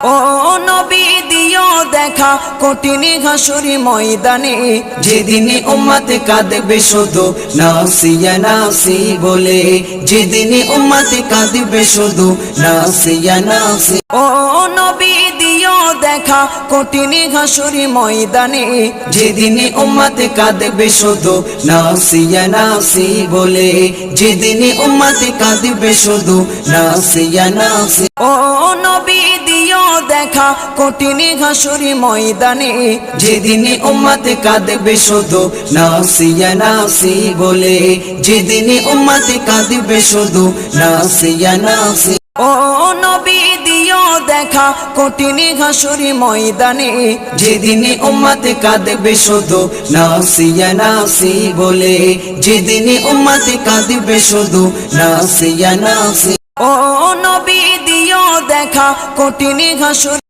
ও নবী দিও দেখা কঠিন হাসুরি ময়দানে, যেদিনে উম্মত কাঁদবে শুধু নাসিয়া নাসি বলে, যেদিনে উম্মত কাঁদবে শুধু নাসিয়া নাসি। ও নবী দিও দেখা কঠিন হাসুরি ময়দানে, যেদিনে উম্মত কাঁদবে শুধু নাসিয়া নাসি বলে, যেদিনে উম্মত কাঁদবে শুধু নাসিয়া নাসি। ও নবী দিও দেখা কঠিন হাসুরি ময়দানে, যেদিনে উম্মত কাঁদবে শুধু নাসিয়া নাসি বলে, যেদিনে উম্মত কাঁদবে শুধু নাসিয়া নাসি। ও নবী দিও দেখা কঠিন হাসুরি ময়দানে, যেদিনে উম্মত কাঁদবে শুধু নাসিয়া নাসি বলে, যেদিনে উম্মত কাঁদবে শুধু নাসিয়া নাসি। ও নবী দিও দেখা কঠিন হাসুরি